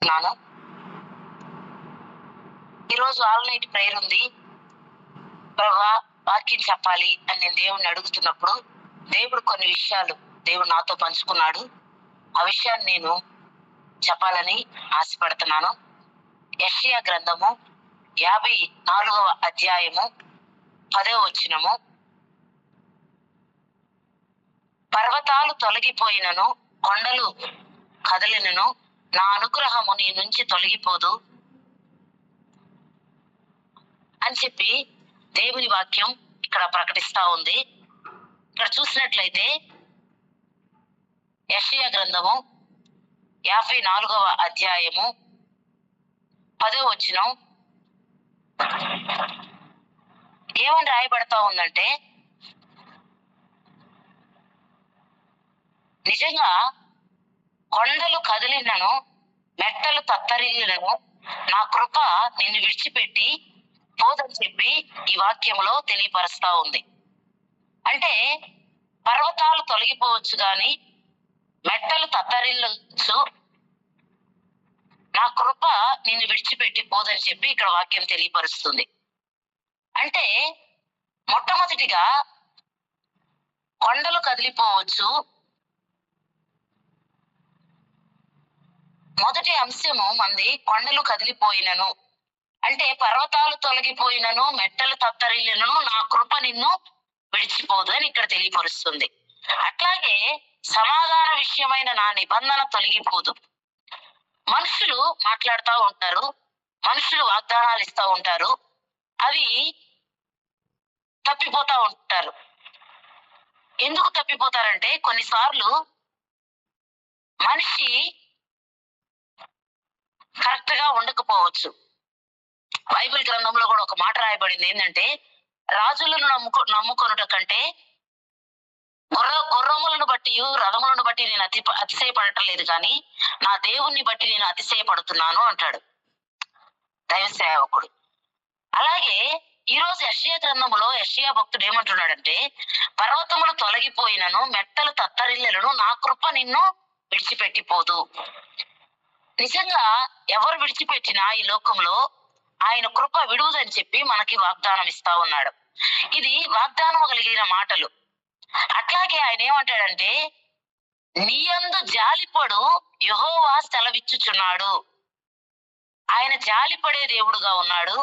నాను ఈరోజు all night prayer ఉంది. ప్రభా వాక్యం చెప్పాలి అని నేను దేవుణ్ణి అడుగుతున్నప్పుడు దేవుడు కొన్ని విషయాలు దేవుడు నాతో పంచుకున్నాడు. ఆ విషయాన్ని నేను చెప్పాలని ఆశపడుతున్నాను. యెషయా గ్రంథము 54వ అధ్యాయము 10వ వచనము. పర్వతాలు తొలగిపోయినను, కొండలు కదిలినను, నా అనుగ్రహము నీ నుంచి తొలగిపోదు అని చెప్పి దేవుని వాక్యం ఇక్కడ ప్రకటిస్తా ఉంది. ఇక్కడ చూసినట్లయితే యెషయా గ్రంథము 54వ అధ్యాయము 10వ వచనం ఏమని రాయబడతా ఉందంటే, నిజంగా కొండలు కదిలినను, మెట్టలు తత్తరిల్లినను, నా కృప నిన్ను విడిచిపెట్టి పోదని చెప్పి ఈ వాక్యంలో తెలియపరుస్తా ఉంది. అంటే పర్వతాలు తొలగిపోవచ్చు గాని, మెట్టలు తత్తరిల్లొచ్చు, నా కృప నిన్ను విడిచిపెట్టి పోదని చెప్పి ఇక్కడ వాక్యం తెలియపరుస్తుంది. అంటే మొట్టమొదటిగా కొండలు కదిలిపోవచ్చు. మొదటి అంశము మంది కొండలు కదిలిపోయినను అంటే పర్వతాలు తొలగిపోయినను, మెట్టలు తత్తరిల్లినను, నా కృప నిన్ను విడిచిపోదు అని ఇక్కడ తెలియపరుస్తుంది. అట్లాగే సమాధాన విషయమైన నా నిబంధన తొలగిపోదు. మనుషులు మాట్లాడుతూ ఉంటారు, మనుషులు వాగ్దానాలు ఇస్తూ ఉంటారు, అవి తప్పిపోతా ఉంటారు. ఎందుకు తప్పిపోతారంటే కొన్నిసార్లు మనిషి కరెక్ట్ గా ఉండకపోవచ్చు. బైబిల్ గ్రంథంలో కూడా ఒక మాట రాయబడింది ఏంటంటే, రాజులను నమ్ముకొనుట కంటే గుర్రములను బట్టి రథములను బట్టి నేను అతిశయపడటం లేదు కానీ నా దేవుణ్ణి బట్టి నేను అతిశయపడుతున్నాను అంటాడు దైవ సేవకుడు. అలాగే ఈ రోజు యెషయా గ్రంథములో యెషయా భక్తుడు ఏమంటున్నాడంటే, పర్వతములు తొలగిపోయినను, మెట్టలు తత్తరిల్లెలను, నా కృప నిన్ను విడిచిపెట్టిపోదు. నిజంగా ఎవరు విడిచిపెట్టినా ఈ లోకంలో ఆయన కృప విడువదని చెప్పి మనకి వాగ్దానం ఇస్తా ఉన్నాడు. ఇది వాగ్దానం కలిగిన మాటలు. అట్లాగే ఆయన ఏమంటాడంటే, నీయందు జాలిపడు యెహోవా సెలవిచ్చుచున్నాడు. ఆయన జాలిపడే దేవుడుగా ఉన్నాడు,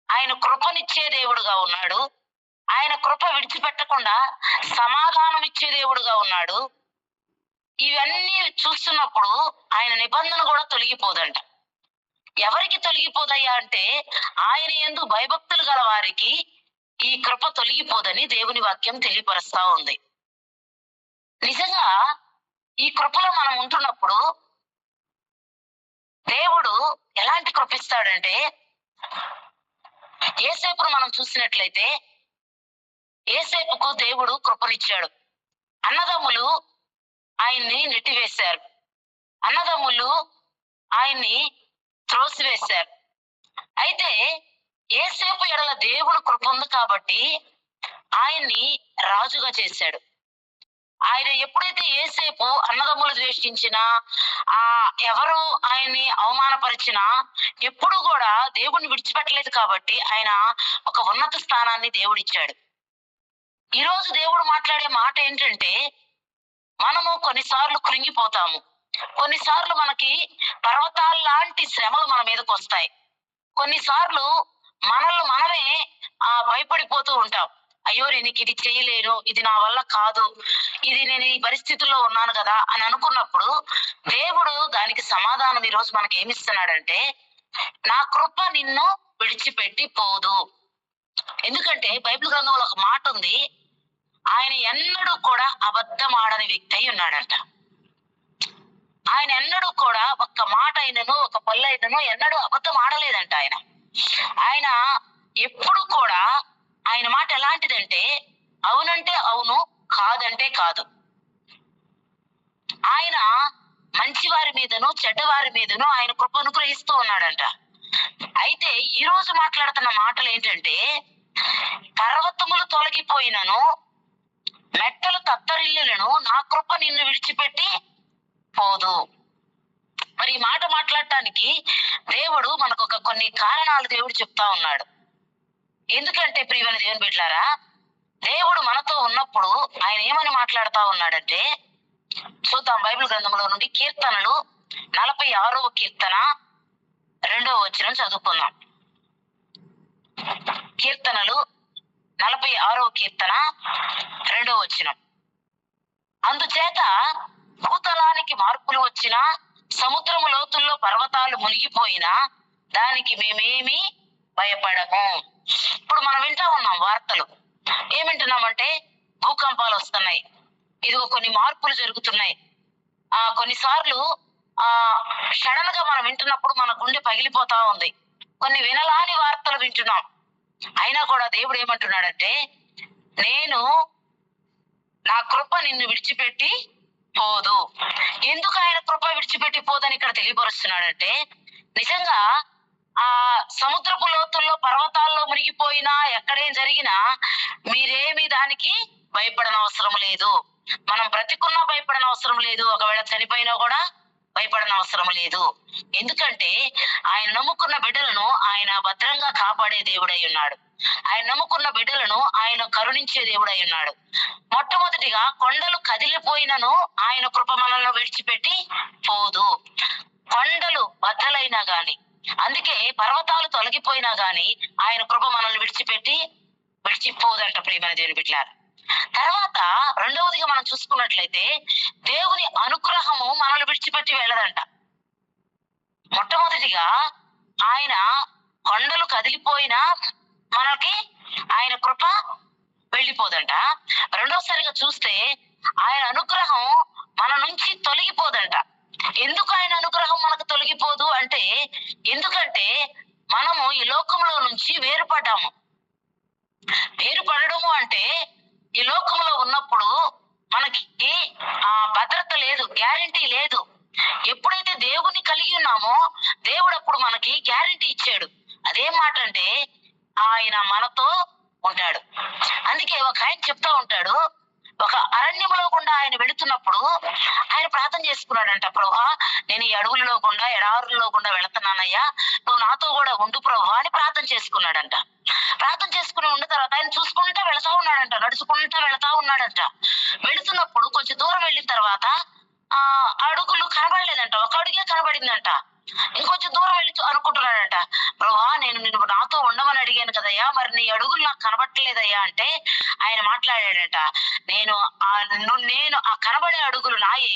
ఆయన కృపనిచ్చే దేవుడుగా ఉన్నాడు, ఆయన కృప విడిచిపెట్టకుండా సమాధానం ఇచ్చే దేవుడుగా ఉన్నాడు. ఇవన్నీ చూస్తున్నప్పుడు ఆయన నిబంధన కూడా తొలగిపోదంట. ఎవరికి తొలగిపోదయ్యా అంటే, ఆయన యందు భయభక్తులు గల వారికి ఈ కృప తొలగిపోదని దేవుని వాక్యం తెలియపరుస్తా ఉంది. నిజంగా ఈ కృపలో మనం ఉంటున్నప్పుడు దేవుడు ఎలాంటి కృప ఇస్తాడంటే, యేసేపును మనం చూసినట్లయితే యేసేపుకు దేవుడు కృపనిచ్చాడు. అన్నదమ్ములు ఆయన్ని నెట్టివేశారు, అన్నదమ్ములు ఆయన్ని త్రోసివేశారు. అయితే యేసేపు ఎడల దేవుడు కృప ఉంది కాబట్టి ఆయన్ని రాజుగా చేశాడు. ఆయన ఎప్పుడైతే యేసేపు అన్నదమ్ములు ద్వేషించినా, ఎవరు ఆయన్ని అవమానపరిచినా ఎప్పుడు కూడా దేవుణ్ణి విడిచిపెట్టలేదు కాబట్టి ఆయన ఒక ఉన్నత స్థానాన్ని దేవుడిచ్చాడు. ఈరోజు దేవుడు మాట్లాడే మాట ఏంటంటే, మనము కొన్నిసార్లు కృంగిపోతాము, కొన్నిసార్లు మనకి పర్వతాల లాంటి శ్రమలు మన మీదకి వస్తాయి, కొన్నిసార్లు మనమే భయపడిపోతూ ఉంటాం. అయ్యో నేను ఇది చేయలేను, ఇది నా వల్ల కాదు, ఇది నేను ఈ పరిస్థితుల్లో ఉన్నాను కదా అని అనుకున్నప్పుడు దేవుడు దానికి సమాధానం ఈరోజు మనకి ఏమిస్తున్నాడంటే, నా కృప నిన్ను విడిచిపెట్టి పోదు. ఎందుకంటే బైబిల్ గ్రంథంలో ఒక మాట ఉంది, ఆయన ఎన్నడూ కూడా అబద్ధం ఆడని వ్యక్తి అయి ఉన్నాడంట. ఆయన ఎన్నడూ కూడా ఒక్క మాట అయినను, ఒక పళ్ళు అయినను ఎన్నడూ అబద్ధం ఆడలేదంట. ఆయన ఎప్పుడు కూడా ఆయన మాట ఎలాంటిదంటే, అవునంటే అవును, కాదంటే కాదు. ఆయన మంచి వారి మీదను చెడ్డవారి మీదను ఆయన కృప అనుగ్రహిస్తూ ఉన్నాడంట. అయితే ఈ రోజు మాట్లాడుతున్న మాటలు ఏంటంటే, పర్వతములు తొలగిపోయినను, మెట్టలు తత్తరిల్లినను, నా కృప నిన్ను విడిచిపెట్టి పోదు. మరి ఈ మాట మాట్లాడటానికి దేవుడు మనకు కొన్ని కారణాలు దేవుడు చెప్తా ఉన్నాడు. ఎందుకంటే ప్రియమైన దేవుని బిడ్డలారా, దేవుడు మనతో ఉన్నప్పుడు ఆయన ఏమని మాట్లాడుతా ఉన్నాడంటే, చూద్దాం బైబిల్ గ్రంథంలో నుండి కీర్తనలు 46వ కీర్తన 2వ వచనం చదువుకుందాం. కీర్తనలు 46వ కీర్తన 2వ వచనం. అందుచేత భూతలానికి మార్పులు వచ్చినా, సముద్రము లోతుల్లో పర్వతాలు మునిగిపోయినా దానికి మేమేమి భయపడము. ఇప్పుడు మనం వింటా ఉన్నాం వార్తలు. ఏమింటున్నామంటే భూకంపాలు వస్తున్నాయి, ఇదిగో కొన్ని మార్పులు జరుగుతున్నాయి. కొన్నిసార్లు సడన్ గా మనం వింటున్నప్పుడు మన గుండె పగిలిపోతా ఉంది. కొన్ని వినలాని వార్తలు వింటున్నాం. అయినా కూడా దేవుడు ఏమంటున్నాడంటే, నేను నా కృప నిన్ను విడిచిపెట్టి పోదు. ఎందుకు ఆయన కృప విడిచిపెట్టి పోదని ఇక్కడ తెలియపరుస్తున్నాడంటే, నిజంగా ఆ సముద్రపు లోతుల్లో పర్వతాల్లో మునిగిపోయినా ఎక్కడేం జరిగినా మీరేమి దానికి భయపడనవసరం లేదు. మనం బ్రతికున్నా భయపడనవసరం లేదు, ఒకవేళ చనిపోయినా కూడా భయపడనవసరం లేదు. ఎందుకంటే ఆయన నమ్ముకున్న బిడ్డలను ఆయన భద్రంగా కాపాడే దేవుడై ఉన్నాడు. ఆయన నమ్ముకున్న బిడ్డలను ఆయన కరుణించే దేవుడై ఉన్నాడు. మొట్టమొదటిగా కొండలు కదిలిపోయినను ఆయన కృప మనల్ని విడిచిపెట్టి పోదు. కొండలు బద్దలైనా గాని, అందుకే పర్వతాలు తొలగిపోయినా గాని ఆయన కృప మనల్ని విడిచిపోదంట ప్రియమైన దేవుని బిడ్డలారా. తర్వాత రెండవదిగా మనం చూసుకున్నట్లయితే దేవుని అనుగ్రహము మనల్ని విడిచిపెట్టి వెళ్ళదంట. మొట్టమొదటిగా ఆయన కొండలు కదిలిపోయినా మనకి ఆయన కృప వెళ్ళిపోదంట. రెండవసారిగా చూస్తే ఆయన అనుగ్రహం మన నుంచి తొలగిపోదంట. ఎందుకు ఆయన అనుగ్రహం మనకు తొలగిపోదు అంటే, ఎందుకంటే మనము ఈ లోకంలో నుంచి వేరుపడ్డాము. వేరుపడము అంటే ఈ లోకంలో ఉన్నప్పుడు మనకి భద్రత లేదు, గ్యారంటీ లేదు. ఎప్పుడైతే దేవుని కలిగి ఉన్నామో దేవుడు అప్పుడు మనకి గ్యారంటీ ఇచ్చాడు. అదేం మాట అంటే ఆయన మనతో ఉంటాడు. అందుకే ఒక ఆయన చెప్తా ఉంటాడు, ఒక అరణ్యంలో గుండా ఆయన వెళుతున్నప్పుడు ఆయన ప్రార్థన చేసుకున్నాడంట, ప్రభువా నేను ఈ అడవులలో గుండా ఎడారుల్లో గుండా వెళుతున్నానయ్యా, నువ్వు నాతో కూడా ఉండు ప్రభువా అని ప్రార్థన చేసుకున్నాడంట. ప్రార్థన చేసుకుని ఉన్న తర్వాత ఆయన చూసుకుంటా వెళతా ఉన్నాడంట, నడుచుకుంటా వెళతా ఉన్నాడంట. వెళుతున్నప్పుడు కొంచెం దూరం వెళ్ళిన తర్వాత అడుగులు కనబడలేదంట, ఒక అడుగే కనబడిందంట. ఇంకొంచెం దూరం వెళ్ళి అనుకుంటున్నాడంట, ప్రభువా నేను నిన్ను నాతో ఉండమని అడిగాను కదయ్యా, మరి నీ అడుగులు నాకు కనబట్టలేదయ్యా అంటే ఆయన మాట్లాడాడంట, నేను ఆ కనబడే అడుగులు నాయే,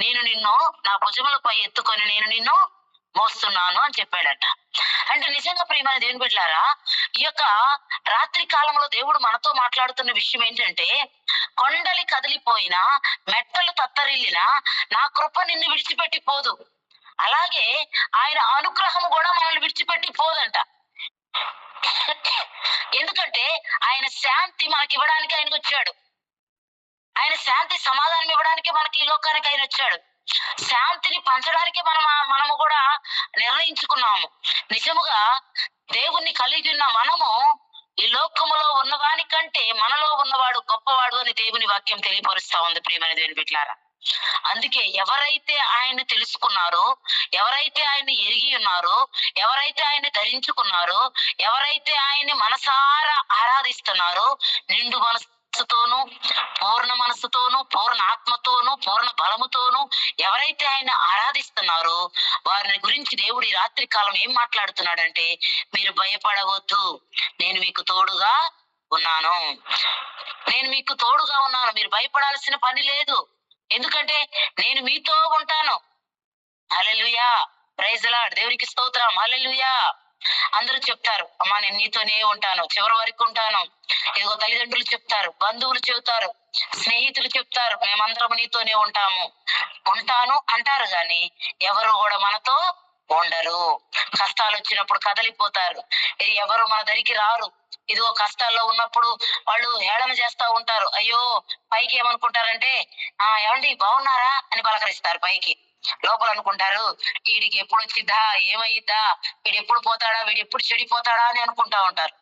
నేను నిన్ను నా భుజములపై ఎత్తుకొని నేను నిన్ను మోస్తున్నాను అని చెప్పాడట. అంటే నిజంగా ప్రియమైన దేవుని బిడ్డలారా, ఈ యొక్క రాత్రి కాలంలో దేవుడు మనతో మాట్లాడుతున్న విషయం ఏంటంటే, కొండలి కదిలిపోయినా మెట్టలు తత్తరిల్లినా నా కృప నిన్ను విడిచిపెట్టి పోదు. అలాగే ఆయన అనుగ్రహము కూడా మనల్ని విడిచిపెట్టి పోదంట. ఎందుకంటే ఆయన శాంతి మనకి ఇవ్వడానికి ఆయనకు వచ్చాడు. ఆయన శాంతి సమాధానం ఇవ్వడానికి మనకి ఈ లోకానికి ఆయన వచ్చాడు. శాంతిని పంచడానికి మనము కూడా నిర్ణయించుకున్నాము. నిజముగా దేవుణ్ణి కలిగి ఉన్న మనము ఈ లోకములో ఉన్నవాని కంటే మనలో ఉన్నవాడు గొప్పవాడు అని దేవుని వాక్యం తెలియపరుస్తా ఉంది ప్రియమైన దేవుని బిడ్డలారా. అందుకే ఎవరైతే ఆయన్ని తెలుసుకున్నారో, ఎవరైతే ఆయన్ని ఎరిగి ఉన్నారో, ఎవరైతే ఆయన్ని ధరించుకున్నారో, ఎవరైతే ఆయన్ని మనసారా ఆరాధిస్తున్నారో, నిండు మనసుతోనూ పూర్ణ మనసుతోనూ పూర్ణ ఆత్మతోనూ పూర్ణ బలముతోనూ ఎవరైతే ఆయన ఆరాధిస్తున్నారో వారిని గురించి దేవుడు ఈ రాత్రి కాలం ఏం మాట్లాడుతున్నాడంటే, మీరు భయపడవద్దు, నేను మీకు తోడుగా ఉన్నాను, నేను మీకు తోడుగా ఉన్నాను, మీరు భయపడాల్సిన పని లేదు, ఎందుకంటే నేను మీతో ఉంటాను. హల్లెలూయా, ప్రైజ్ ది లార్డ్, దేవునికి స్తోత్రం, హల్లెలూయా. అందరూ చెప్తారు, అమ్మా నేను నీతోనే ఉంటాను, చివరి వరకు ఉంటాను. ఇదిగో తల్లిదండ్రులు చెప్తారు, బంధువులు చెబుతారు, స్నేహితులు చెప్తారు, మేమందరం నీతోనే ఉంటాను అంటారు, గాని ఎవరు కూడా మనతో ఉండరు. కష్టాలు వచ్చినప్పుడు కదలిపోతారు, ఎవరు మన దగ్గరికి రారు. ఇదిగో కష్టాల్లో ఉన్నప్పుడు వాళ్ళు హేళన చేస్తా ఉంటారు. అయ్యో, పైకి ఏమనుకుంటారంటే ఏమండి బాగున్నారా అని పలకరిస్తారు, పైకి లోపల అనుకుంటారు వీడికి ఎప్పుడు వచ్చిద్దా, ఏమయ్యిద్దా, వీడు ఎప్పుడు పోతాడా, వీడు ఎప్పుడు చెడిపోతాడా అని అనుకుంటా ఉంటారు.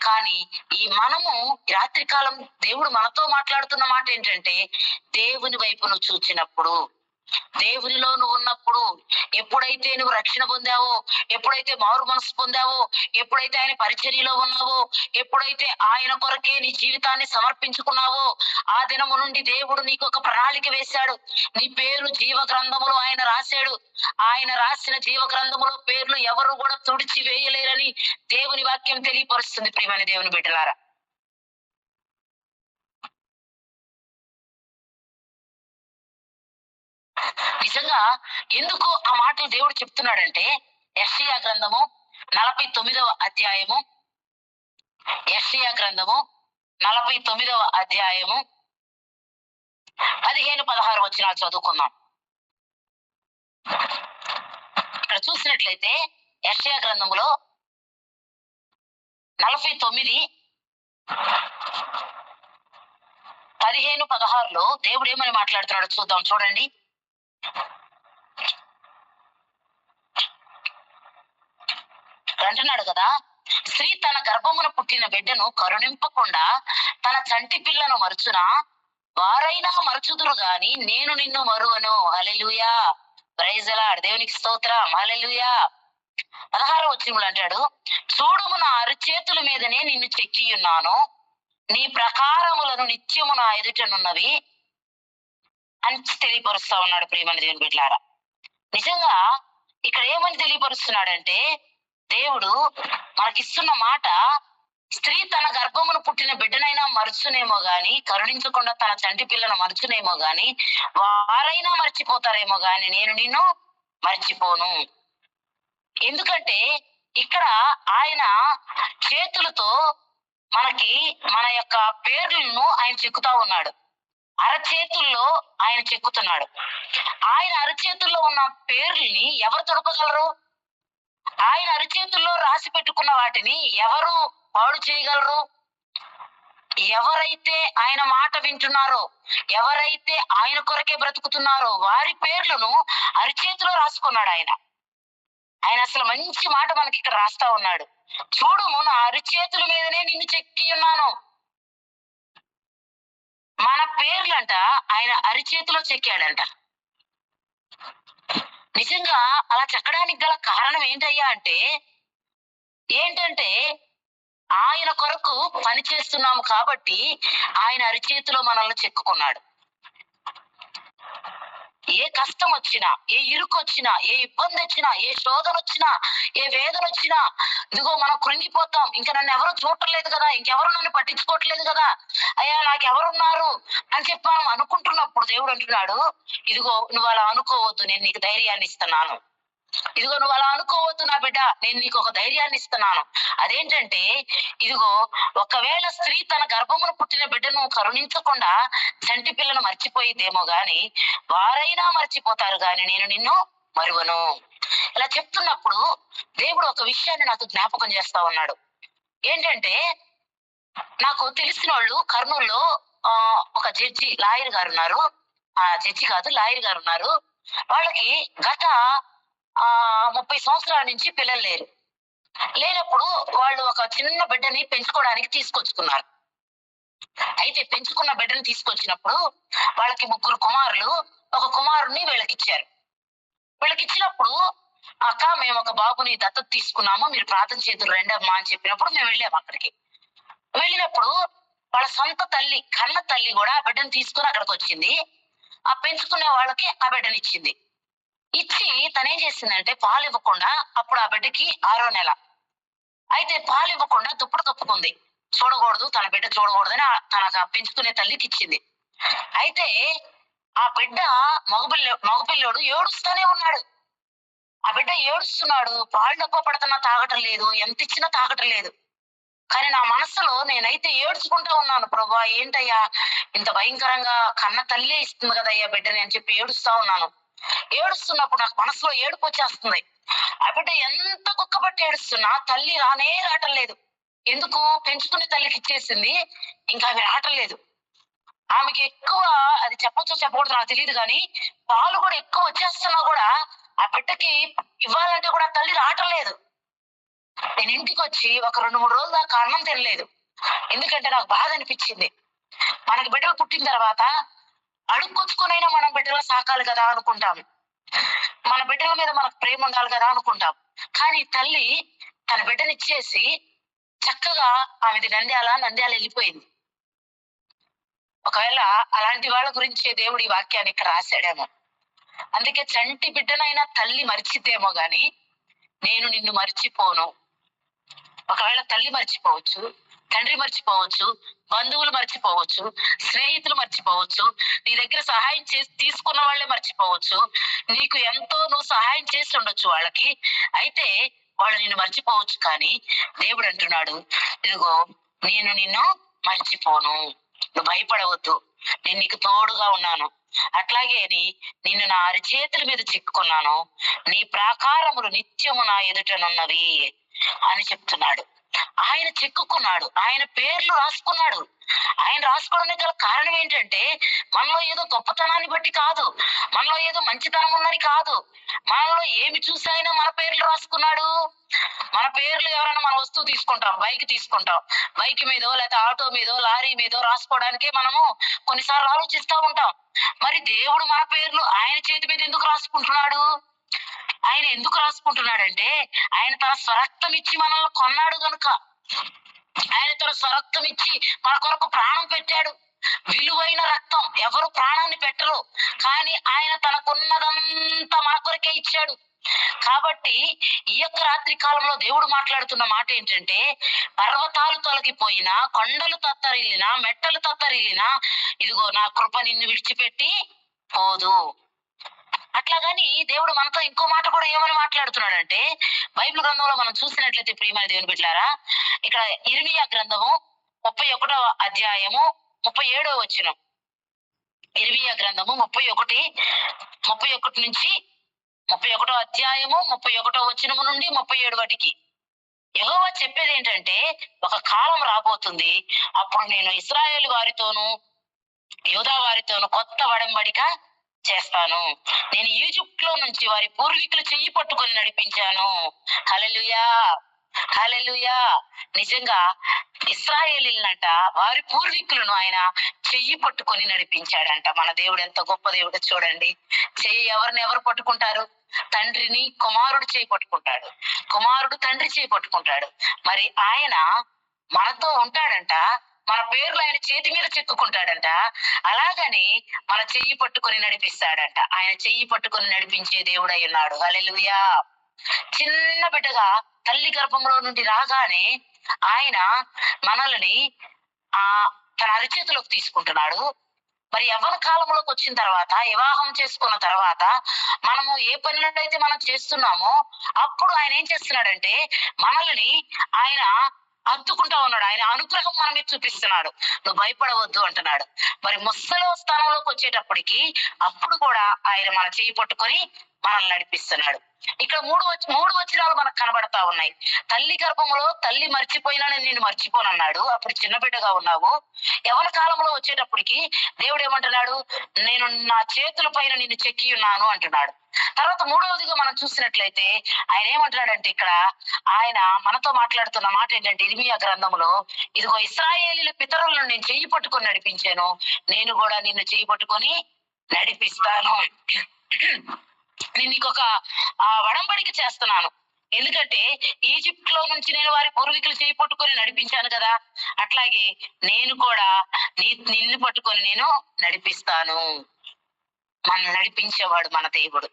కానీ ఈ మనము రాత్రి కాలం దేవుడు మనతో మాట్లాడుతున్న మాట ఏంటంటే, దేవుని వైపు నువ్వు చూచినప్పుడు, దేవునిలో నువ్వు ఉన్నప్పుడు, ఎప్పుడైతే నువ్వు రక్షణ పొందావో, ఎప్పుడైతే మారు మనసు పొందావో, ఎప్పుడైతే ఆయన పరిచర్యలో ఉన్నావో, ఎప్పుడైతే ఆయన కొరకే నీ జీవితాన్ని సమర్పించుకున్నావో, ఆ దినము నుండి దేవుడు నీకు ఒక ప్రణాళిక వేశాడు. నీ పేరు జీవ గ్రంథములో ఆయన రాశాడు. ఆయన రాసిన జీవ గ్రంథములో పేర్లు ఎవరు కూడా తుడిచి వేయలేరని దేవుని వాక్యం తెలియపరుస్తుంది. ప్రియమైన దేవుని బిడ్డలారా, నిజంగా ఎందుకు ఆ మాటలు దేవుడు చెప్తున్నాడంటే, యెషయా గ్రంథము 49వ అధ్యాయము, యెషయా గ్రంథము 49వ అధ్యాయము 15-16 వచనాలు చదువుకుందాం. ఇక్కడ చూసినట్లయితే యెషయా గ్రంథములో 49 15-16లో దేవుడు ఏమని మాట్లాడుతున్నాడో చూద్దాం. చూడండి. అంటున్నాడు కదా, స్త్రీ తన గర్భమున పుట్టిన బిడ్డను కరుణింపకుండా తన చంటి పిల్లను మరుచునా, వారైనా మరచుదురు గాని నేను నిన్ను మరువను. హల్లెలూయా, ప్రైజ్ ది లార్డ్. దేవునికి స్తోత్రం. హల్లెలూయా. 16వ వచనంలో అంటాడు, చూడుము నా అరచేతుల మీదనే నిన్ను చెక్కియున్నాను, నీ ప్రకారములను నిత్యము నా ఎదుటనున్నవి అని తెలియపరుస్తా ఉన్నాడు. ప్రియమైన దేవుని బిడ్డలారా, నిజంగా ఇక్కడ ఏమని తెలియపరుస్తున్నాడంటే, దేవుడు మనకిస్తున్న మాట, స్త్రీ తన గర్భమును పుట్టిన బిడ్డనైనా మరచునేమో గాని, కరుణించకుండా తన చంటి పిల్లను మరచునేమో గాని, వారైనా మర్చిపోతారేమో గాని నేను నిన్ను మర్చిపోను. ఎందుకంటే ఇక్కడ ఆయన చేతులతో మనకి మన యొక్క పేర్లను ఆయన చెక్కుతా ఉన్నాడు. అరచేతుల్లో ఆయన చెక్కుతున్నాడు. ఆయన అరచేతుల్లో ఉన్న పేర్లని ఎవరు తొడపగలరు? ఆయన అరచేతుల్లో రాసి పెట్టుకున్న వాటిని ఎవరు పాడు చేయగలరు? ఎవరైతే ఆయన మాట వింటున్నారో, ఎవరైతే ఆయన కొరకే బ్రతుకుతున్నారో వారి పేర్లను అరచేతిలో రాసుకున్నాడు ఆయన. ఆయన అసలు మంచి మాట మనకి ఇక్కడ రాస్తా ఉన్నాడు. చూడుము నా అరచేతుల మీదనే నిన్ను చెక్కి ఉన్నాను. మన పేర్లంట ఆయన అరిచేతిలో చెక్కాడంట. నిజంగా అలా చెక్కడానికి గల కారణం ఏంటంటే ఆయన కొరకు పని చేస్తున్నాము కాబట్టి ఆయన అరిచేతిలో మనల్ని చెక్కుకున్నాడు. ఏ కష్టం వచ్చినా, ఏ ఇరుకు వచ్చినా, ఏ ఇబ్బంది వచ్చినా, ఏ శోధన వచ్చినా, ఏ వేదన వచ్చినా, ఇదిగో మనం కృంగిపోతాం. ఇంకా నన్ను ఎవరు చూడట్లేదు కదా, ఇంకెవరు నన్ను పట్టించుకోవట్లేదు కదా, అయ్యా నాకెవరున్నారు అని చెప్పి మనం అనుకుంటున్నప్పుడు దేవుడు అంటున్నాడు, ఇదిగో నువ్వు అలా అనుకోవద్దు, నేను నీకు ధైర్యాన్ని ఇస్తున్నాను. ఇదిగో నువ్వు అలా అనుకోవద్దు నా బిడ్డ, నేను నీకు ఒక ధైర్యాన్ని ఇస్తున్నాను. అదేంటంటే, ఇదిగో ఒకవేళ స్త్రీ తన గర్భమును పుట్టిన బిడ్డను కరుణించకుండా చంటి పిల్లను మర్చిపోయిద్దేమో గాని, వారైనా మర్చిపోతారు గాని నేను నిన్ను మరువను. ఇలా చెప్తున్నప్పుడు దేవుడు ఒక విషయాన్ని నాకు జ్ఞాపకం చేస్తా ఉన్నాడు. ఏంటంటే, నాకు తెలిసిన వాళ్ళు కర్నూలులో ఒక జడ్జి లాయర్ గారు ఉన్నారు. జడ్జి కాదు, లాయర్ గారు ఉన్నారు. వాళ్ళకి గత 30 సంవత్సరాల నుంచి పిల్లలు లేనప్పుడు వాళ్ళు ఒక చిన్న బిడ్డని పెంచుకోవడానికి తీసుకొచ్చుకున్నారు. అయితే పెంచుకున్న బిడ్డని తీసుకొచ్చినప్పుడు వాళ్ళకి 3 కుమారులు, ఒక కుమారుణ్ణి వీళ్ళకిచ్చారు. వీళ్ళకిచ్చినప్పుడు, అక్క మేము ఒక బాబుని దత్తత తీసుకున్నాము, మీరు ప్రార్థన చేతులు రండి అమ్మా అని చెప్పినప్పుడు మేము వెళ్ళాము. అక్కడికి వెళ్ళినప్పుడు వాళ్ళ సొంత తల్లి, కన్న తల్లి కూడా ఆ బిడ్డను తీసుకుని అక్కడికి వచ్చింది. ఆ పెంచుకునే వాళ్ళకి ఆ బిడ్డని ఇచ్చింది. ఇచ్చి తనేం చేసిందంటే, పాలు ఇవ్వకుండా, అప్పుడు ఆ బిడ్డకి 6వ నెల, అయితే పాలు ఇవ్వకుండా దుప్పటి కప్పుకుంది. చూడకూడదు, తన బిడ్డ చూడకూడదని తనకు పెంచుకునే తల్లికి ఇచ్చింది. అయితే ఆ బిడ్డ మగపిల్లోడు ఏడుస్తూనే ఉన్నాడు. ఆ బిడ్డ ఏడుస్తున్నాడు, పాలు డబ్బా పడుతున్నా తాగటం లేదు, ఎంత ఇచ్చినా తాగటం లేదు. కానీ నా మనసులో నేనైతే ఏడ్చుకుంటా ఉన్నాను, ప్రభా ఏంటయ్యా ఇంత భయంకరంగా, కన్న తల్లి ఇస్తుంది కదయ్యా బిడ్డని అని చెప్పి ఏడుస్తా ఉన్నాను. ఏడుస్తున్నప్పుడు నాకు మనసులో ఏడుపు వచ్చేస్తుంది. ఆ బిడ్డ ఎంత కుక్కబట్టి ఏడుస్తున్నా తల్లి రావటం లేదు. ఎందుకు? పెంచుకునే తల్లికి ఇచ్చేసింది, ఇంకా ఆమె రావటం లేదు. ఆమెకి ఎక్కువ, అది చెప్పొచ్చో చెప్పకూడదు నాకు తెలియదు, కానీ పాలు కూడా ఎక్కువ వచ్చేస్తున్నా కూడా ఆ బిడ్డకి ఇవ్వాలంటే కూడా తల్లి రావటం లేదు. నేను ఇంటికి వచ్చి ఒక 2-3 రోజుల దాకా అన్నం తినలేదు. ఎందుకంటే నాకు బాధ అనిపించింది. మనకి బిడ్డలు పుట్టిన తర్వాత అడుక్కొచ్చుకునైనా మనం బిడ్డలు సాకాలి కదా అనుకుంటాం. మన బిడ్డల మీద మనకు ప్రేమ ఉండాలి కదా అనుకుంటాం. కానీ తల్లి తన బిడ్డనిచ్చేసి చక్కగా ఆమెది నంద్యాల వెళ్ళిపోయింది. ఒకవేళ అలాంటి వాళ్ళ గురించే దేవుడు ఈ వాక్యాన్ని ఇక్కడ రాశాడేమో. అందుకే చంటి బిడ్డనైనా తల్లి మరిచిద్దేమో గాని నేను నిన్ను మర్చిపోను. ఒకవేళ తల్లి మర్చిపోవచ్చు, తండ్రి మర్చిపోవచ్చు, బంధువులు మర్చిపోవచ్చు, స్నేహితులు మర్చిపోవచ్చు, నీ దగ్గర సహాయం చేసి తీసుకున్న వాళ్ళే మర్చిపోవచ్చు, నీకు ఎంతో నువ్వు సహాయం చేసి ఉండొచ్చు వాళ్ళకి. అయితే వాళ్ళు నిన్ను మర్చిపోవచ్చు. కానీ దేవుడు అంటున్నాడు, ఇదిగో నేను నిన్ను మర్చిపోను, నువ్వు భయపడవద్దు, నేను నీకు తోడుగా ఉన్నాను. అట్లాగే నిన్ను నా అరిచేతుల మీద చిక్కుకున్నాను, నీ ప్రాకారములు నిత్యము నా ఎదుటనున్నవి అని చెప్తున్నాడు. ఆయన చెక్కుకున్నాడు, ఆయన పేర్లు రాసుకున్నాడు. ఆయన రాసుకోవడానికి గల కారణం ఏంటంటే మనలో ఏదో గొప్పతనాన్ని బట్టి కాదు, మనలో ఏదో మంచితనం ఉన్నది కాదు, మనలో ఏమి చూసి ఆయన మన పేర్లు రాసుకున్నాడు. మన పేర్లు ఎవరైనా మన వస్తువు తీసుకుంటాం, బైక్ తీసుకుంటాం, బైక్ మీదో లేకపోతే ఆటో మీదో లారీ మీదో రాసుకోవడానికే మనము కొన్నిసార్లు ఆలోచిస్తూ ఉంటాం. మరి దేవుడు మన పేర్లు ఆయన చేతి మీద ఎందుకు రాసుకుంటున్నాడు? ఆయన ఎందుకు రాసుకుంటున్నాడంటే ఆయన తన స్వరక్తం ఇచ్చి మనల్ని కొన్నాడు గనుక. ఆయన తన స్వరక్తం ఇచ్చి మన కొరకు ప్రాణం పెట్టాడు. విలువైన రక్తం, ఎవరు ప్రాణాన్ని పెట్టరు, కానీ ఆయన తనకున్నదంతా మన కొరకే ఇచ్చాడు. కాబట్టి ఈ యొక్క రాత్రి కాలంలో దేవుడు మాట్లాడుతున్న మాట ఏంటంటే, పర్వతాలు తొలగిపోయినా, కొండలు తత్తరిల్లినా, మెట్టలు తత్తరిల్లినా, ఇదిగో నా కృప నిన్ను విడిచిపెట్టి పోదు. అట్లాగని దేవుడు మనతో ఇంకో మాట కూడా ఏమని మాట్లాడుతున్నాడంటే, బైబిల్ గ్రంథంలో మనం చూసినట్లయితే ప్రియమైన దేవుని బిడ్డలారా, ఇక్కడ ఇర్మియా గ్రంథము 31వ అధ్యాయము 37వ వచనం. ఇర్మియా గ్రంథము 31 నుంచి 31వ అధ్యాయము 31వ వచనము నుండి 37 వాటికి యెహోవా చెప్పేది ఏంటంటే, ఒక కాలం రాబోతుంది, అప్పుడు నేను ఇశ్రాయేలు వారితోనూ యూదా వారితోనూ కొత్త ఒడంబడిక చేస్తాను. నేను ఈజిప్ట్ లో నుంచి వారి పూర్వీకులు చెయ్యి పట్టుకొని నడిపించాను. హల్లెలూయా, హల్లెలూయా. నిజంగా ఇశ్రాయేలీలనంట వారి పూర్వీకులను ఆయన చెయ్యి పట్టుకొని నడిపించాడంట. మన దేవుడు ఎంత గొప్ప దేవుడు చూడండి. చెయ్యి ఎవరు పట్టుకుంటారు? తండ్రిని కుమారుడు చేయి పట్టుకుంటాడు, కుమారుడు తండ్రి చేయి పట్టుకుంటాడు. మరి ఆయన మనతో ఉంటాడంట, మన పేర్లు ఆయన చేతి మీద చెక్కుకుంటాడంట. అలాగని మన చెయ్యి పట్టుకొని నడిపిస్తాడంట. ఆయన చెయ్యి పట్టుకొని నడిపించే దేవుడై ఉన్నాడు. హల్లెలూయా. చిన్న బిడ్డగా తల్లి గర్భంలో నుండి రాగానే ఆయన మనల్ని ఆ తన అరిచేతిలోకి తీసుకుంటున్నాడు. మరి యవ్వన కాలంలోకి వచ్చిన తర్వాత, వివాహం చేసుకున్న తర్వాత మనము ఏ పనులైతే మనం చేస్తున్నామో అప్పుడు ఆయన ఏం చేస్తున్నాడంటే మనల్ని ఆయన హత్తుకుంటా ఉన్నాడు. ఆయన అనుగ్రహం మన మీద చూపిస్తున్నాడు. నువ్వు భయపడవద్దు అంటున్నాడు. మరి ముసలో స్థానంలోకి వచ్చేటప్పటికి అప్పుడు కూడా ఆయన మన చేయి పట్టుకొని మనల్ని నడిపిస్తున్నాడు. ఇక్కడ మూడు వచనాలు మనకు కనబడతా ఉన్నాయి. తల్లి గర్భంలో తల్లి మర్చిపోయినా నేను నిన్ను మర్చిపోనన్నాడు, అప్పుడు చిన్న బిడ్డగా ఉన్నావు. యవ్వన కాలంలో వచ్చేటప్పటికి దేవుడు ఏమంటున్నాడు? నేను నా చేతుల పైన నిన్ను చెక్కి ఉన్నాను అంటున్నాడు. తర్వాత మూడవదిగా మనం చూసినట్లయితే ఆయన ఏమంటున్నాడంటే, ఇక్కడ ఆయన మనతో మాట్లాడుతున్న మాట ఏంటంటే ఇర్మియా గ్రంథంలో, ఇదిగో ఇశ్రాయేలీయుల పితరులను నేను చెయ్యి పట్టుకొని నడిపించాను, నేను కూడా నిన్ను చెయ్యి పట్టుకొని నడిపిస్తాను. నేను నీకొక ఒడంబడిక చేస్తున్నాను. ఎందుకంటే ఈజిప్ట్ లో నుంచి నేను వారి పూర్వీకులు చేయి పట్టుకొని నడిపించాను కదా, అట్లాగే నేను కూడా నిన్ను పట్టుకొని నేను నడిపిస్తాను. మనల్ని నడిపించేవాడు మన దేవుడు,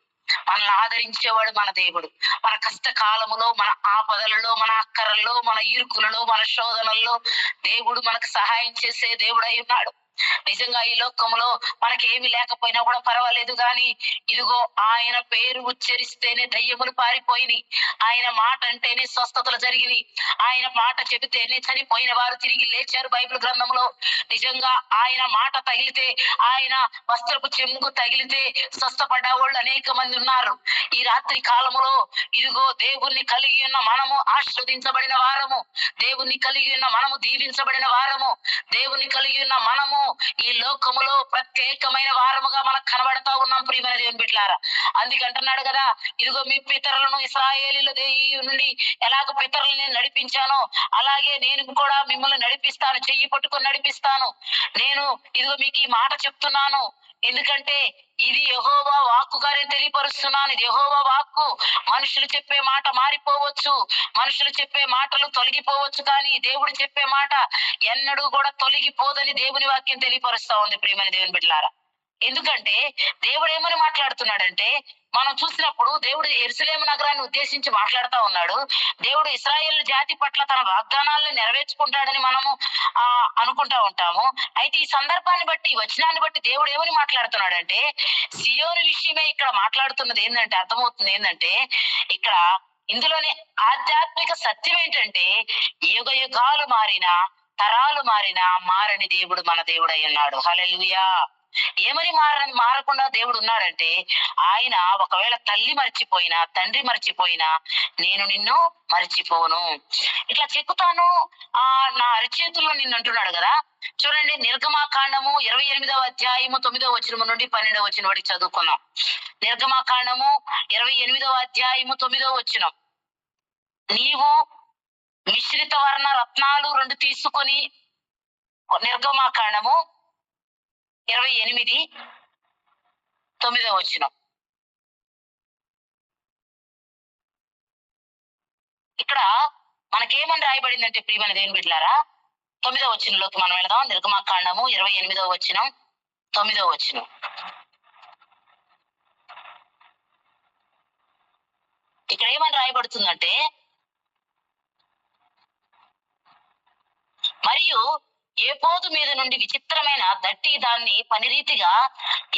మనల్ని ఆదరించేవాడు మన దేవుడు. మన కష్టకాలములో, మన ఆపదలలో, మన అక్కరల్లో, మన ఇరుకులలో, మన శోధనల్లో దేవుడు మనకు సహాయం చేసే దేవుడై ఉన్నాడు. నిజంగా ఈ లోకంలో మనకేమి లేకపోయినా కూడా పర్వాలేదు, కానీ ఇదిగో ఆయన పేరు ఉచ్చరిస్తేనే దయ్యములు పారిపోయినాయి, ఆయన మాట అంటేనే స్వస్థతలు జరిగినాయి, ఆయన మాట చెబితేనే చనిపోయిన వారు తిరిగి లేచారు. బైబిల్ గ్రంథంలో నిజంగా ఆయన మాట తగిలితే, ఆయన వస్త్రపు చెంగు తగిలితే స్వస్థపడ్డ వాళ్ళు అనేక మంది ఉన్నారు. ఈ రాత్రి కాలములో ఇదిగో దేవుణ్ణి కలిగి ఉన్న మనము ఆశీర్వదించబడిన వారము, దేవుణ్ణి కలిగి ఉన్న మనము దీవించబడిన వారము, దేవుణ్ణి కలిగి ఉన్న మనము ఈ లోకములో ప్రత్యేకమైన వారముగా మనకు కనబడతా ఉన్నాం ప్రియమైన దేవుని బిడ్డలారా. అందుకంటున్నాడు కదా, ఇదిగో మీ పితరులను ఇశ్రాయేలీయుల నుండి ఎలాగ పితరులను నేను నడిపించానో అలాగే నేను కూడా మిమ్మల్ని నడిపిస్తాను, చెయ్యి పట్టుకొని నడిపిస్తాను. నేను ఇదిగో మీకు ఈ మాట చెప్తున్నాను, ఎందుకంటే ఇది యెహోవా వాక్కుగానే తెలియపరుస్తున్నాను. ఇది యెహోవా వాక్కు. మనుషులు చెప్పే మాట మారిపోవచ్చు, మనుషులు చెప్పే మాటలు తొలగిపోవచ్చు, కానీ దేవుడు చెప్పే మాట ఎన్నడూ కూడా తొలగిపోదని దేవుని వాక్యం తెలియపరుస్తా ఉంది ప్రియమైన దేవుని బిడ్డలారా. ఎందుకంటే దేవుడు ఏమని మాట్లాడుతున్నాడంటే, మనం చూసినప్పుడు దేవుడు యెరూషలేము నగరాన్ని ఉద్దేశించి మాట్లాడుతా ఉన్నాడు. దేవుడు ఇశ్రాయేలు జాతి పట్ల తన వాగ్దానాలను నెరవేర్చుకుంటాడని మనము అనుకుంటా ఉంటాము. అయితే ఈ సందర్భాన్ని బట్టి, ఈ వచనాన్ని బట్టి దేవుడు ఏమని మాట్లాడుతున్నాడంటే, సియోను విషయమే ఇక్కడ మాట్లాడుతున్నది ఏంటంటే, అర్థమవుతుంది ఏంటంటే, ఇక్కడ ఇందులోనే ఆధ్యాత్మిక సత్యం ఏంటంటే, యుగ యుగాలు మారినా, తరాలు మారినా మారని దేవుడు మన దేవుడై ఉన్నాడు. హల్లెలూయా. ఏమని మారకుండా దేవుడు ఉన్నాడంటే, ఆయన ఒకవేళ తల్లి మర్చిపోయినా, తండ్రి మర్చిపోయినా, నేను నిన్ను మర్చిపోను, ఇట్లా చెక్కుతాను నా అరిచేతుల్లో నిన్ను అంటున్నాడు కదా. చూడండి, నిర్గమాకాండము 28వ అధ్యాయము 9వ వచనం నుండి 12వ వచనం వరకు చదువుకున్నాం. నిర్గమాకాండము 28వ అధ్యాయము 9వ వచనం, నీవు మిశ్రిత వర్ణ రత్నాలు 2 తీసుకొని, నిర్గమాకాండము 28 9వ వచనం. ఇక్కడ మనకేమని రాయబడిందంటే ప్రియమైన దేవుని బిడ్డలారా, 9వ వచనంలోకి మనం వెళదాం. నిర్గమాకాండము 28వ వచనం 9వ వచనం. ఇక్కడ ఏమని రాయబడుతుందంటే, మరియు ఏపోదు మీద నుండి విచిత్రమైన దట్టి దాన్ని పనిరీతిగా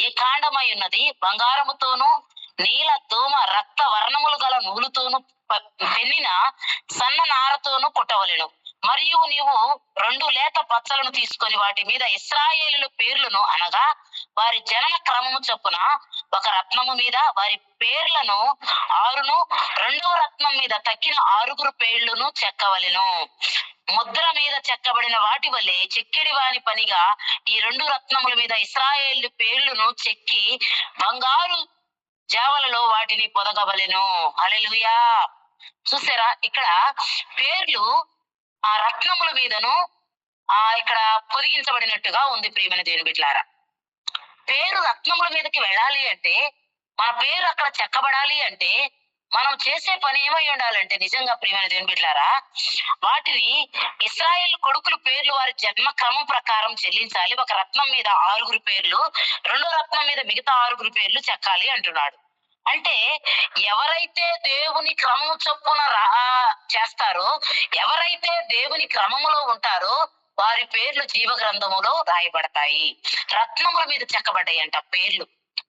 ఏ కాండమై ఉన్నది బంగారముతోను నీల దోమ రక్త వర్ణములు గల నూలుతోను పెన్నిన సన్న నారతోను కొట్టవలెను. మరియు నీవు 2 లేత పచ్చలను తీసుకొని వాటి మీద ఇశ్రాయేలుల పేర్లను, అనగా వారి జనన క్రమము చొప్పున ఒక రత్నము మీద వారి పేర్లను 6ను, 2వ రత్నం మీద తక్కిన 6 పేర్లను చెక్కవలెను. ముద్ర మీద చెక్కబడిన వాటి వలె చెక్కిడి వాని పనిగా ఈ 2 రత్నముల మీద ఇశ్రాయేలు పేర్లను చెక్కి బంగారు జావలలో వాటిని పొదగవలెను. హల్లెలూయా. చూసారా, ఇక్కడ పేర్లు ఆ రత్నముల మీదను ఇక్కడ పొదిగించబడినట్టుగా ఉంది ప్రియమైన దేవుని బిడ్డలారా. పేరు రత్నముల మీదకి వెళ్ళాలి అంటే, మన పేరు అక్కడ చెక్కబడాలి అంటే, మనం చేసే పని ఏమై ఉండాలంటే, నిజంగా ప్రియమైన దేవుని బిడ్డలారా, వాటిని ఇశ్రాయేలు కొడుకుల పేర్లు వారి జన్మ క్రమం ప్రకారం చెల్లించాలి. ఒక రత్నం మీద 6 పేర్లు, 2వ రత్నం మీద మిగతా 6 పేర్లు చెక్కాలి అంటున్నాడు. అంటే ఎవరైతే దేవుని క్రమం చొప్పున చేస్తారో, ఎవరైతే దేవుని క్రమములో ఉంటారో వారి పేర్లు జీవ గ్రంథములో రాయబడతాయి. రత్నముల మీద చెక్కబడ్డాయి అంట పేర్లు.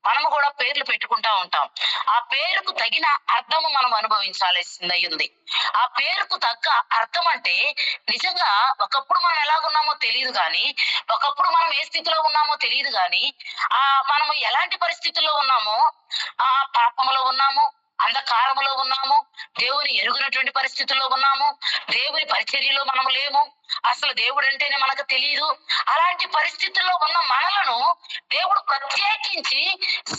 మనము కూడా పేర్లు పెట్టుకుంటా ఉంటాం. ఆ పేరుకు తగిన అర్థము మనం అనుభవించాల్సిందై ఉంది. ఆ పేరుకు తగ్గ అర్థం అంటే, నిజంగా ఒకప్పుడు మనం ఎలాగున్నామో తెలియదు కానీ, ఒకప్పుడు మనం ఏ స్థితిలో ఉన్నామో తెలియదు కానీ, మనము ఎలాంటి పరిస్థితుల్లో ఉన్నామో, పాపములో ఉన్నాము, అంధకారములో ఉన్నాము, దేవుని ఎరుగినటువంటి పరిస్థితుల్లో ఉన్నాము, దేవుని పరిచర్యలో మనము లేము, అసలు దేవుడు అంటేనే మనకు తెలియదు. అలాంటి పరిస్థితుల్లో ఉన్న మనలను దేవుడు ప్రత్యేకించి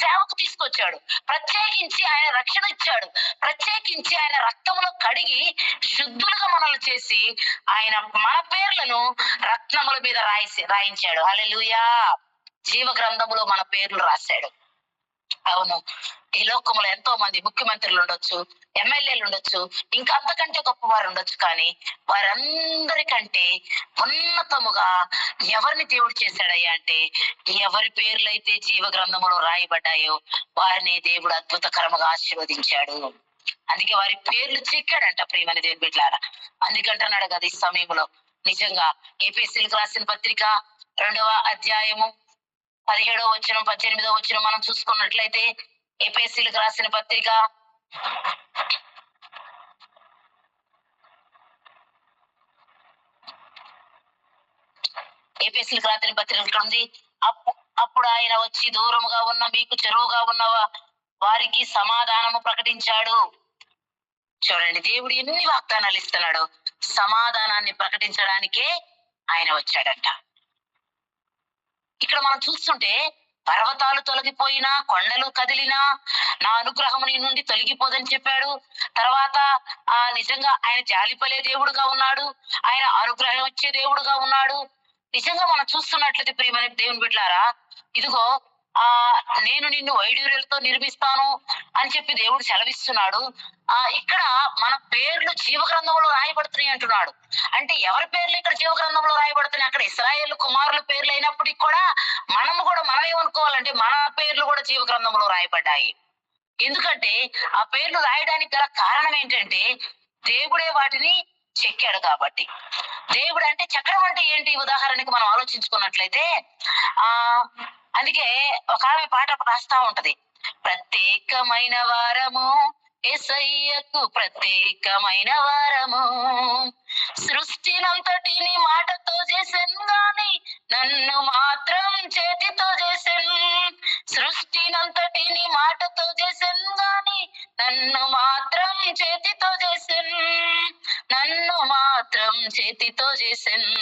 సేవకు తీసుకొచ్చాడు. ప్రత్యేకించి ఆయన రక్షణ ఇచ్చాడు. ప్రత్యేకించి ఆయన రక్తములో కడిగి శుద్ధులుగా మనల్ని చేసి ఆయన మన పేర్లను రత్నముల మీద రాయించాడు. హల్లెలూయా. జీవ గ్రంథములో మన పేర్లు రాశాడు. అవును, ఈ లోకంలో ఎంతో మంది ముఖ్యమంత్రులు ఉండొచ్చు, ఎమ్మెల్యేలు ఉండొచ్చు, ఇంకా అంతకంటే గొప్పవారు ఉండొచ్చు, కానీ వారందరికంటే ఉన్నతముగా ఎవరిని దేవుడు చేశాడయ్యా అంటే, ఎవరి పేర్లైతే జీవ గ్రంథములో రాయబడ్డాయో వారిని దేవుడు అద్భుతకరముగా ఆశీర్వదించాడు. అందుకే వారి పేర్లు చెక్కాడంట ప్రియమైన దేవుని బిడ్డలారా. అందుకంటున్నాడు కదా ఈ సమయంలో. నిజంగా ఎఫెసీయులకు రాసిన పత్రిక 2వ అధ్యాయము 17వ వచనం 18వ వచనం మనం చూసుకున్నట్లయితే, ఎఫెసీయులకు రాసిన పత్రిక ఇక్కడ ఉంది. అప్పుడు ఆయన వచ్చి దూరముగా ఉన్న మీకు చెరువుగా ఉన్న వారికి సమాధానము ప్రకటించాడు. చూడండి, దేవుడు ఎన్ని వాగ్దానాలు ఇస్తున్నాడు. సమాధానాన్ని ప్రకటించడానికే ఆయన వచ్చాడంట. ఇక్కడ మనం చూస్తుంటే, పర్వతాలు తొలగిపోయినా, కొండలు కదిలినా నా అనుగ్రహం నీ నుండి తొలగిపోదని చెప్పాడు. తర్వాత నిజంగా ఆయన జాలిపలే దేవుడుగా ఉన్నాడు, ఆయన అనుగ్రహం ఇచ్చే దేవుడుగా ఉన్నాడు. నిజంగా మనం చూస్తున్నట్లయితే ప్రియమైన దేవుని బిడ్డలారా, ఇదిగో నేను నిన్ను వైడూర్యాలతో నిర్మిస్తాను అని చెప్పి దేవుడు సెలవిస్తున్నాడు. ఇక్కడ మన పేర్లు జీవగ్రంథంలో రాయబడుతున్నాయి అంటున్నాడు. అంటే ఎవరి పేర్లు ఇక్కడ జీవగ్రంథంలో రాయబడుతున్నాయి? అక్కడ ఇశ్రాయేలు కుమారుల పేర్లు అయినప్పటికీ కూడా మనమేమనుకోవాలంటే మన పేర్లు కూడా జీవగ్రంథంలో రాయబడ్డాయి. ఎందుకంటే ఆ పేర్లు రాయడానికి గల కారణం ఏంటంటే దేవుడే వాటిని చెక్కాడు కాబట్టి. దేవుడు అంటే చక్రం అంటే ఏంటి? ఉదాహరణకి మనం ఆలోచించుకున్నట్లయితే ఆ అందుకే ఒక ఆమె పాట రాస్తా ఉంటది. ప్రత్యేకమైన వారము యేసయ్యకు ప్రత్యేకమైన వారము, సృష్టినంతటిని మాటతో చేసెను గాని నన్ను మాత్రం చేతితో చేసెను. సృష్టినంతటిని మాటతో చేసెను గాని నన్ను మాత్రం చేతితో చేసెను. నన్ను మాత్రం చేతితో చేసెను.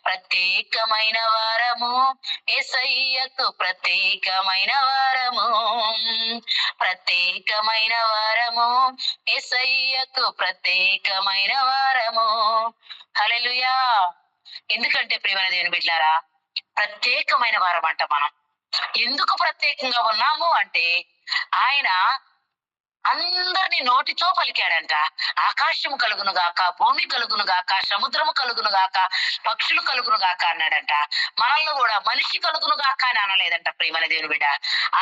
ప్రత్యేకమైన వారము యేసయ్యకు ప్రత్యేకమైన వారము, ప్రత్యేకమైన వారము యేసయ్యకు ప్రత్యేకమైన వారము. హల్లెలూయా. ఎందుకంటే ప్రియమైన దేవుని బిడ్డలారా, ప్రత్యేకమైన వారం అంట మనం. ఎందుకు ప్రత్యేకంగా ఉన్నాము అంటే ఆయన అందరిని నోటితో పలికాడంట. ఆకాశము కలుగును గాక, భూమి కలుగును గాక, సముద్రము కలుగును గాక, పక్షులు కలుగును గాక అన్నాడంట. మనల్ని కూడా మనిషి కలుగును గాక అని అనలేదంట ప్రియమైన దేవుని బిడ్డ.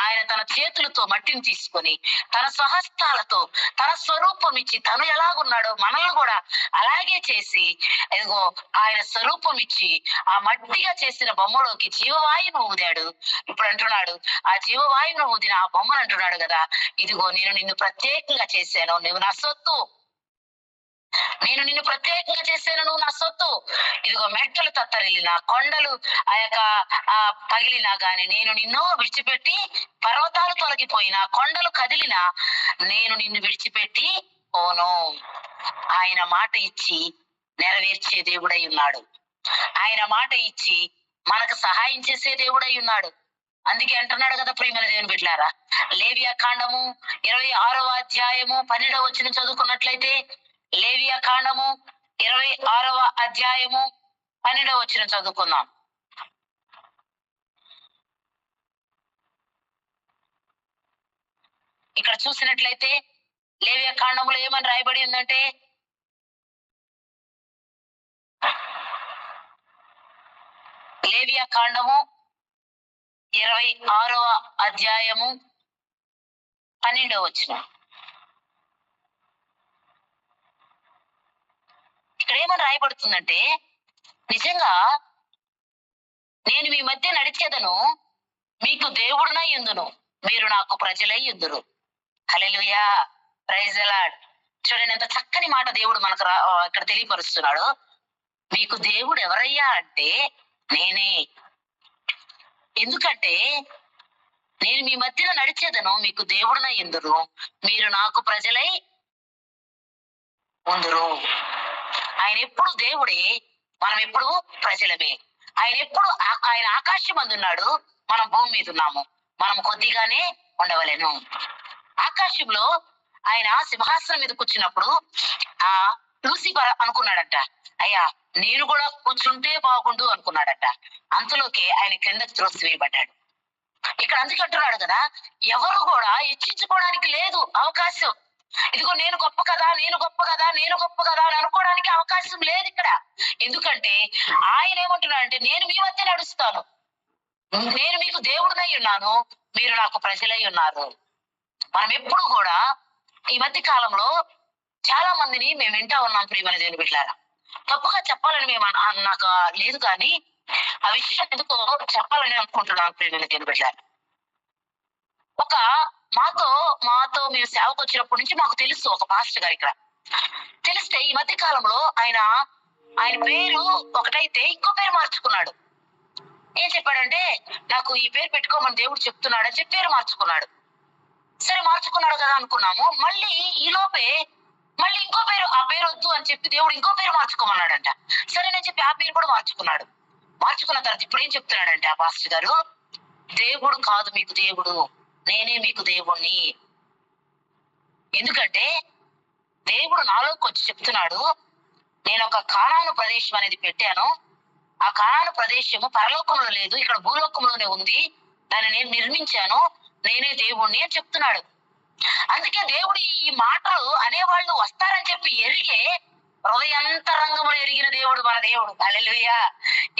ఆయన తన చేతులతో మట్టిని తీసుకొని తన స్వహస్తాలతో తన స్వరూపం ఇచ్చి తను ఎలాగున్నాడో మనల్ని కూడా అలాగే చేసి ఇదిగో ఆయన స్వరూపం ఇచ్చి ఆ మట్టిగా చేసిన బొమ్మలోకి జీవవాయువును ఊదాడు. ఇప్పుడు అంటున్నాడు ఆ జీవవాయువును ఊదిన ఆ బొమ్మను అంటున్నాడు కదా, ఇదిగో నేను నిన్ను ప్రత్యేకంగా చేశాను, నువ్వు నా సొత్తు. నేను నిన్ను ప్రత్యేకంగా చేశాను, నువ్వు నా సొత్తు. ఇదిగో మెట్టలు తత్తరిల్లినా, కొండలు ఆ యొక్క పగిలినా గాని నేను నిన్ను విడిచిపెట్టి, పర్వతాలు తొలగిపోయినా, కొండలు కదిలినా నేను నిన్ను విడిచిపెట్టి పోను. ఆయన మాట ఇచ్చి నెరవేర్చే దేవుడై ఉన్నాడు. ఆయన మాట ఇచ్చి మనకు సహాయం చేసే దేవుడై ఉన్నాడు. అందుకే అంటున్నాడు కదా ప్రియమైన దేవుని బిడ్డలారా, లేవియా కాండము 26వ అధ్యాయము 12వ వచనం చదువుకున్నట్లయితే, లేవియా కాండము 26వ అధ్యాయము 12వ వచనం చదువుకుందాం. ఇక్కడ చూసినట్లయితే లేవియా కాండములో ఏమని రాయబడి ఉందంటే, లేవియా కాండము 26వ అధ్యాయము 12వ వచనం. ఇక్కడ ఏమని రాయబడుతుందంటే, నిజంగా నేను మీ మధ్య నడిచేదను, మీకు దేవుడునై యుందును, మీరు నాకు ప్రజలై యుందురు. హల్లెలూయా, ప్రైజ్ ది లార్డ్. చూడండి ఎంత చక్కని మాట దేవుడు మనకు ఇక్కడ తెలియపరుస్తున్నాడు. మీకు దేవుడు ఎవరయ్యా అంటే నేనే. ఎందుకంటే నేను మీ మధ్యలో నడిచేదను, మీకు దేవుడునై యుందురు, మీరు నాకు ప్రజలై ఉందురు. ఆయన ఎప్పుడు దేవుడే, మనం ఎప్పుడు ప్రజలమే. ఆయన ఆకాశం అందున్నాడు, మనం భూమి మీద ఉన్నాము. మనం కొద్దిగానే ఉండవలెను. ఆకాశంలో ఆయన సింహాసనం మీద కూర్చున్నప్పుడు లూసిఫర్ అనుకున్నాడట, అయ్యా నేను కూడా కూర్చుంటే బాగుండు అనుకున్నాడట. అంతలోకే ఆయన కిందకి త్రోసివేయబడ్డాడు. ఇక్కడ అందుకే అంటున్నాడు కదా, ఎవరు కూడా హెచ్చించుకోవడానికి లేదు అవకాశం. ఇదిగో నేను గొప్ప కదా, నేను గొప్ప కదా, నేను గొప్ప కదా అని అనుకోవడానికి అవకాశం లేదు ఇక్కడ. ఎందుకంటే ఆయన ఏమంటున్నాడంటే నేను మీ మధ్య నడుస్తాను, నేను మీకు దేవుడినై ఉన్నాను, మీరు నాకు ప్రజలై ఉన్నారు. మనం ఎప్పుడు కూడా ఈ మధ్య కాలంలో చాలా మందిని మేము వింటా ఉన్నాం ప్రియమైన దేవుని బిడ్డలారా. తప్పుగా చెప్పాలని మేము నాకు లేదు, కానీ ఆ విషయం ఎందుకో చెప్పాలని అనుకుంటున్నాను ప్రియమైన దేవుని బిడ్డలారా. ఒక మాతో మేము సేవకు వచ్చినప్పటి నుంచి మాకు తెలుసు ఒక పాస్టర్ గారు ఇక్కడ. తెలిస్తే ఈ మధ్య కాలంలో ఆయన పేరు ఒకటైతే ఇంకో పేరు మార్చుకున్నాడు. ఏం చెప్పాడంటే, నాకు ఈ పేరు పెట్టుకోమని దేవుడు చెప్తున్నాడు అని చెప్పి పేరు మార్చుకున్నాడు. సరే మార్చుకున్నాడు కదా అనుకున్నాము. మళ్ళీ ఈ లోపే మళ్ళీ ఇంకో పేరు, ఆ పేరు వద్దు అని చెప్పి దేవుడు ఇంకో పేరు మార్చుకోమన్నాడంట. సరేనని చెప్పి ఆ పేరు కూడా మార్చుకున్నాడు. మార్చుకున్న తర్వాత ఇప్పుడు ఏం చెప్తున్నాడంటే ఆ పాస్టర్ గారు, దేవుడు కాదు మీకు దేవుడు, నేనే మీకు దేవుణ్ణి. ఎందుకంటే దేవుడు నాలోకి వచ్చి చెప్తున్నాడు, నేను ఒక కానాను ప్రదేశం అనేది పెట్టాను, ఆ కానాను ప్రదేశము పరలోకంలో లేదు, ఇక్కడ భూలోకంలోనే ఉంది. దాన్ని నేను నిర్మించాను, నేనే దేవుణ్ణి అని చెప్తున్నాడు. అందుకే దేవుడు ఈ మాటలు అనేవాళ్ళు వస్తారని చెప్పి ఎరిగే హృదయంతరంగములు ఎరిగిన దేవుడు మన దేవుడు. హల్లెలూయా.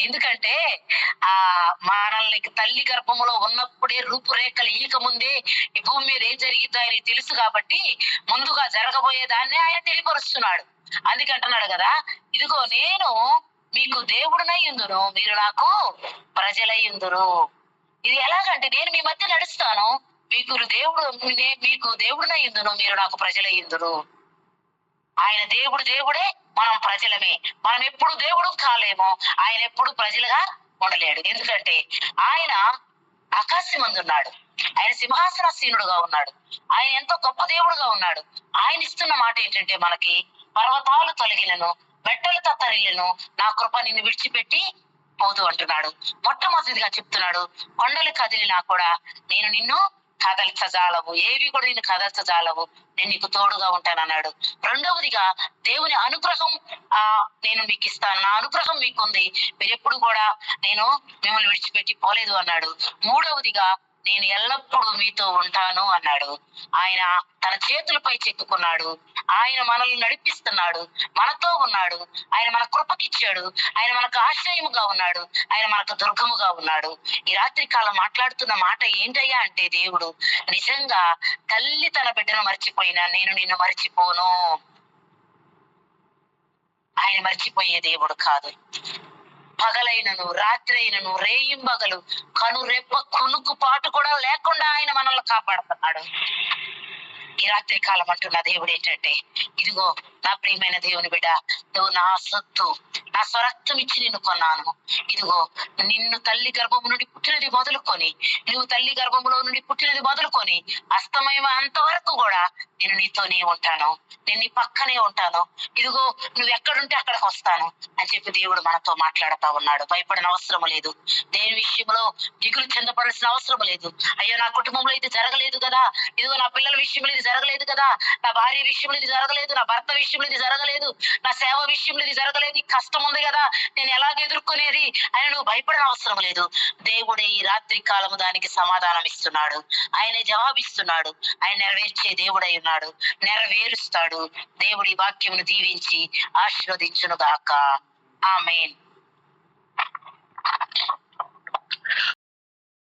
ఎందుకంటే ఆ మనల్ని తల్లి గర్భములో ఉన్నప్పుడే రూపురేఖలు ఈక ముందే ఈ భూమి మీద ఏం జరిగిద్దో ఆయనకి తెలుసు కాబట్టి ముందుగా జరగబోయే దాన్ని ఆయన తెలియపరుస్తున్నాడు. అందుకంటున్నాడు కదా, ఇదిగో నేను మీకు దేవుడునై ఉందును, మీరు నాకు ప్రజలై ఉందురు. ఇది ఎలాగంటే నేను మీ మధ్య నడుస్తాను, మీకు దేవుడునై ఉందును, మీరు నాకు ప్రజలై ఉందురు. ఆయన దేవుడే, మనం ప్రజలమే. మనం ఎప్పుడు దేవుడు కాలేమో, ఆయన ఎప్పుడు ప్రజలుగా ఉండలేడు. ఎందుకంటే ఆయన ఆకాశమందున్నాడు, ఆయన సింహాసనాసీనుడుగా ఉన్నాడు, ఆయన ఎంతో గొప్ప దేవుడుగా ఉన్నాడు. ఆయన ఇస్తున్న మాట ఏంటంటే మనకి, పర్వతాలు తొలగిలను, మెట్టలు తత్తరిల్లను, నా కృప నిన్ను విడిచిపెట్టి పోదు అంటున్నాడు. మొట్టమొదటిగా చెప్తున్నాడు, కొండలు కదిలినా కూడా నేను నిన్ను కదల్చజాలవు, ఏవి కూడా నిన్ను కదల్చజాలవు, నేను నీకు తోడుగా ఉంటానన్నాడు. రెండవదిగా దేవుని అనుగ్రహం నేను మీకు ఇస్తాను, నా అనుగ్రహం మీకుంది, మీరు ఎప్పుడు కూడా నేను మిమ్మల్ని విడిచిపెట్టి పోలేదు అన్నాడు. మూడవదిగా నేను ఎల్లప్పుడూ మీతో ఉంటాను అన్నాడు. ఆయన తన చేతులపై చెక్కుకున్నాడు, ఆయన మనల్ని నడిపిస్తున్నాడు, మనతో ఉన్నాడు, ఆయన మన కృపకిచ్చాడు, ఆయన మనకు ఆశ్రయముగా ఉన్నాడు, ఆయన మనకు దుర్గముగా ఉన్నాడు. ఈ రాత్రి కాలం మాట్లాడుతున్న మాట ఏంటయ్యా అంటే, దేవుడు నిజంగా తల్లి తన బిడ్డను మర్చిపోయినా నేను నిన్ను మర్చిపోను. ఆయన మర్చిపోయే దేవుడు కాదు. పగలైనను రాత్రి అయినను రేయింబగలు కనురెప్ప కునుకు పాటు కూడా లేకుండా ఆయన మనల్ని కాపాడుతున్నాడు. ఈ రాత్రి కాలం అంటున్న దేవుడు ఏంటంటే, ఇదిగో నా ప్రియమైన దేవుని బిడ్డ, నువ్వు నా సొత్తు, నా స్వరక్తం ఇచ్చి నిన్ను కొన్నాను. ఇదిగో నిన్ను తల్లి గర్భము నుండి పుట్టినది మొదలుకొని, నువ్వు తల్లి గర్భములో నుండి పుట్టినది మొదలుకొని అస్తమయం అంతవరకు కూడా నేను నీతోనే ఉంటాను, నేను నీ పక్కనే ఉంటాను. ఇదిగో నువ్వు ఎక్కడుంటే అక్కడికి వస్తాను అని చెప్పి దేవుడు మనతో మాట్లాడుతా ఉన్నాడు. భయపడిన అవసరం లేదు, దేని విషయంలో దిగులు చెందపడాల్సిన అవసరం లేదు. అయ్యో నా కుటుంబంలో ఇది జరగలేదు కదా, ఇదిగో నా పిల్లల విషయంలో ఇది జరగలేదు కదా, నా భార్య విషయంలో ఇది జరగలేదు, నా భర్త విషయంలో ఇది జరగలేదు, నా సేవ విషయంలో ఇది జరగలేదు, ఈ కష్టం ఉంది కదా, నేను ఎలాగ ఎదుర్కొనేది అని నువ్వు భయపడిన అవసరం లేదు. దేవుడే ఈ రాత్రి కాలము దానికి సమాధానం ఇస్తున్నాడు, ఆయనే జవాబిస్తున్నాడు. ఆయన నెరవేర్చే దేవుడై ఉన్నాడు, నెరవేరుస్తాడు. దేవుడి వాక్యమును దీవించి ఆశీర్వదించును గాక. ఆమేన్.